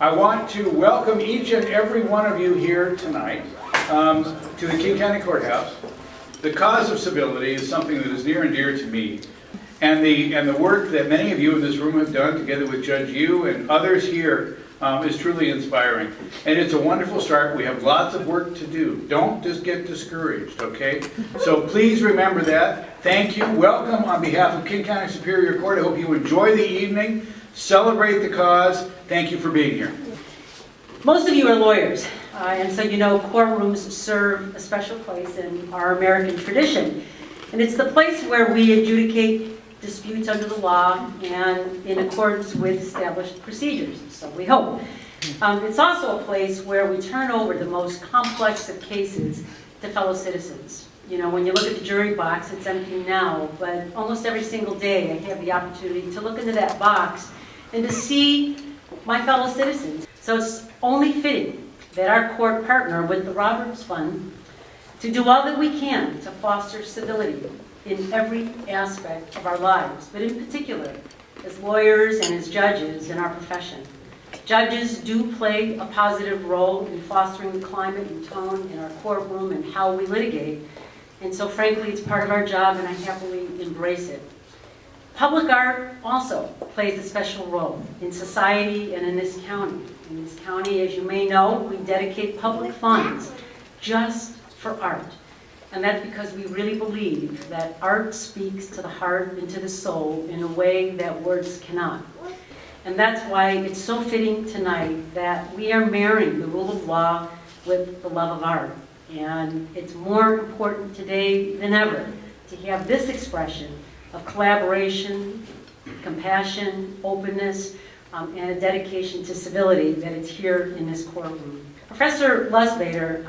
I want to welcome each and every one of you here tonight to the King County Courthouse. The cause of civility is something that is near and dear to me. And the work that many of you in this room have done together with Judge Yu and others here is truly inspiring. And it's a wonderful start. We have lots of work to do. Don't just get discouraged, okay? So please remember that. Thank you. Welcome on behalf of King County Superior Court. I hope you enjoy the evening. Celebrate the cause. Thank you for being here. Most of you are lawyers, and so you know courtrooms serve a special place in our American tradition. And it's the place where we adjudicate disputes under the law and in accordance with established procedures, so we hope. It's also a place where we turn over the most complex of cases to fellow citizens. You know, when you look at the jury box, it's empty now, but almost every single day I have the opportunity to look into that box and to see my fellow citizens. So it's only fitting that our court partner with the Roberts Fund to do all that we can to foster civility in every aspect of our lives, but in particular as lawyers and as judges in our profession. Judges do play a positive role in fostering the climate and tone in our courtroom and how we litigate, and so frankly it's part of our job and I happily embrace it. Public art also plays a special role in society and in this county. In this county, as you may know, we dedicate public funds just for art. And that's because we really believe that art speaks to the heart and to the soul in a way that words cannot. And that's why it's so fitting tonight that we are marrying the rule of law with the love of art. And it's more important today than ever to have this expression of collaboration, compassion, openness, and a dedication to civility that it's here in this courtroom. Professor Lusbader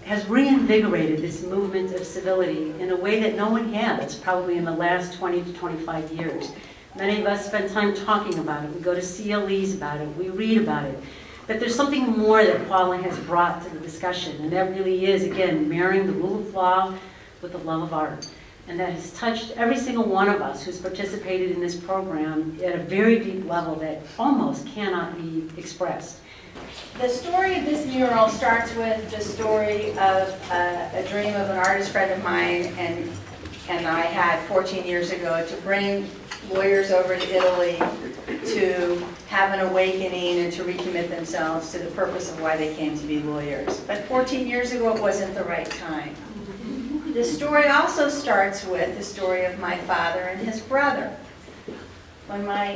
has reinvigorated this movement of civility in a way that no one has, probably in the last 20 to 25 years. Many of us spend time talking about it. We go to CLEs about it. We read about it. But there's something more that Paula has brought to the discussion, and that really is, again, marrying the rule of law with the love of art. And that has touched every single one of us who's participated in this program at a very deep level that almost cannot be expressed. The story of this mural starts with the story of a dream of an artist friend of mine and I had 14 years ago to bring lawyers over to Italy to have an awakening and to recommit themselves to the purpose of why they came to be lawyers. But 14 years ago it wasn't the right time. The story also starts with the story of my father and his brother. When my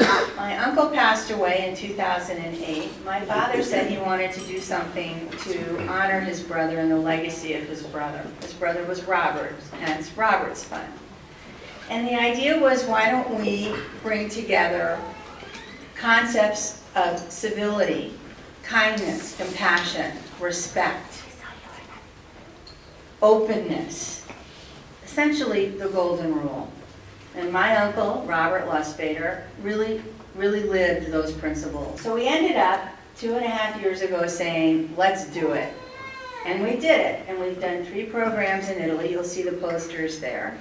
uncle passed away in 2008, my father said he wanted to do something to honor his brother and the legacy of his brother. His brother was Robert, hence Roberts Fund. And the idea was, why don't we bring together concepts of civility, kindness, compassion, respect, openness, essentially the golden rule. And my uncle, Robert Lusbader, really lived those principles. So we ended up 2.5 years ago saying, let's do it. And we did it. And we've done 3 programs in Italy. You'll see the posters there.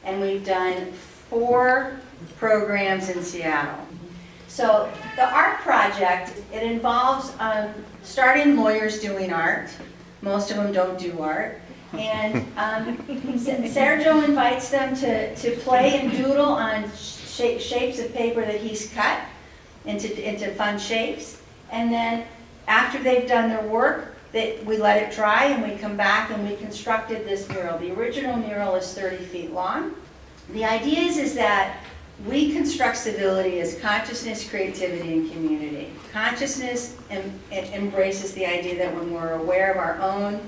And we've done 4 programs in Seattle. So the art project, it involves starting lawyers doing art. Most of them don't do art. And Sergio invites them to play and doodle on shapes of paper that he's cut into fun shapes. And then after they've done their work, we let it dry and we come back and we constructed this mural. The original mural is 30 feet long. The idea is that we construct civility as consciousness, creativity, and community. Consciousness embraces the idea that when we're aware of our own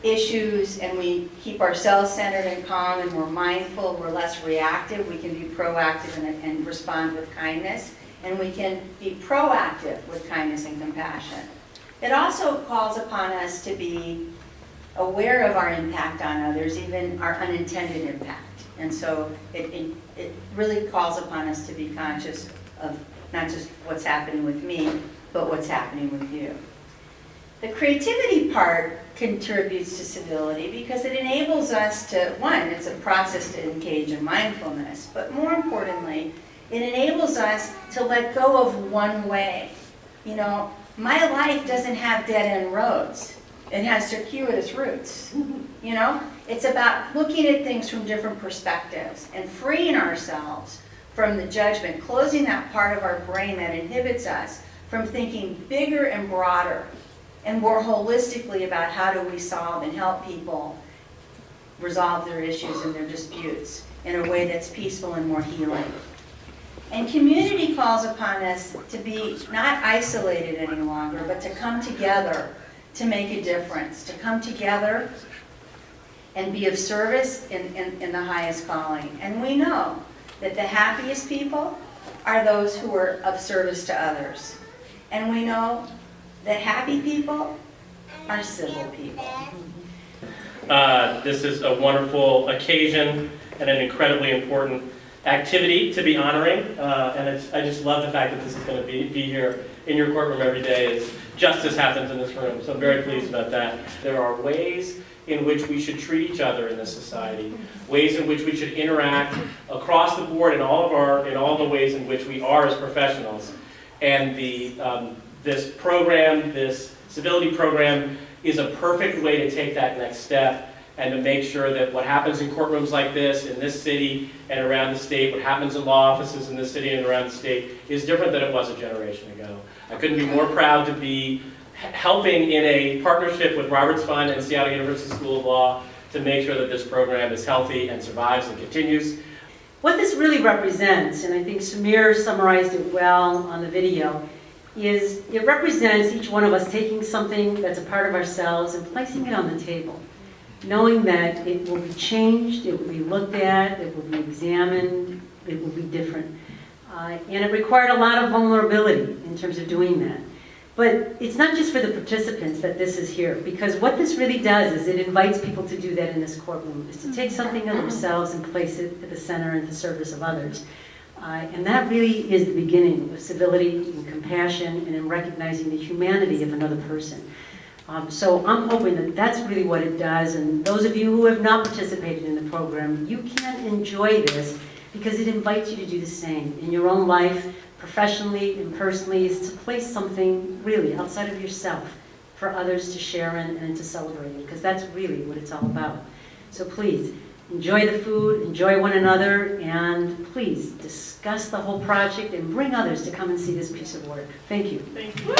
issues and we keep ourselves centered and calm and we're mindful, we're less reactive, we can be proactive and respond with kindness, and we can be proactive with kindness and compassion. It also calls upon us to be aware of our impact on others, even our unintended impact. And so it really calls upon us to be conscious of not just what's happening with me, but what's happening with you. The creativity part contributes to civility because it enables us to, one, it's a process to engage in mindfulness, but more importantly, it enables us to let go of one way. You know, My life doesn't have dead-end roads. It has circuitous routes, you know? It's about looking at things from different perspectives and freeing ourselves from the judgment, closing that part of our brain that inhibits us from thinking bigger and broader and more holistically about how do we solve and help people resolve their issues and their disputes in a way that's peaceful and more healing. And community calls upon us to be not isolated any longer, but to come together to make a difference, to come together and be of service in the highest calling. And we know that the happiest people are those who are of service to others. And we know that happy people are civil people. This is a wonderful occasion and an incredibly important activity to be honoring. I just love the fact that this is going to be here in your courtroom every day as justice happens in this room. So I'm very pleased about that. There are ways in which we should treat each other in this society, ways in which we should interact across the board in all the ways in which we are as professionals. And this program, this civility program, is a perfect way to take that next step and to make sure that what happens in courtrooms like this, in this city and around the state, what happens in law offices in this city and around the state, is different than it was a generation ago. I couldn't be more proud to be helping in a partnership with Roberts Fund and Seattle University School of Law to make sure that this program is healthy and survives and continues. What this really represents, and I think Samir summarized it well on the video, is it represents each one of us taking something that's a part of ourselves and placing it on the table, knowing that it will be changed, it will be looked at, it will be examined, it will be different. And it required a lot of vulnerability in terms of doing that. But it's not just for the participants that this is here, because what this really does is it invites people to do that in this courtroom, is to take something of themselves and place it at the center in the service of others. And that really is the beginning of civility and compassion and in recognizing the humanity of another person. So I'm hoping that that's really what it does, and those of you who have not participated in the program, you can enjoy this because it invites you to do the same in your own life, professionally and personally, is to place something really outside of yourself for others to share in and to celebrate, because that's really what it's all about. So please, enjoy the food, enjoy one another, and please discuss the whole project and bring others to come and see this piece of work. Thank you. Thank you.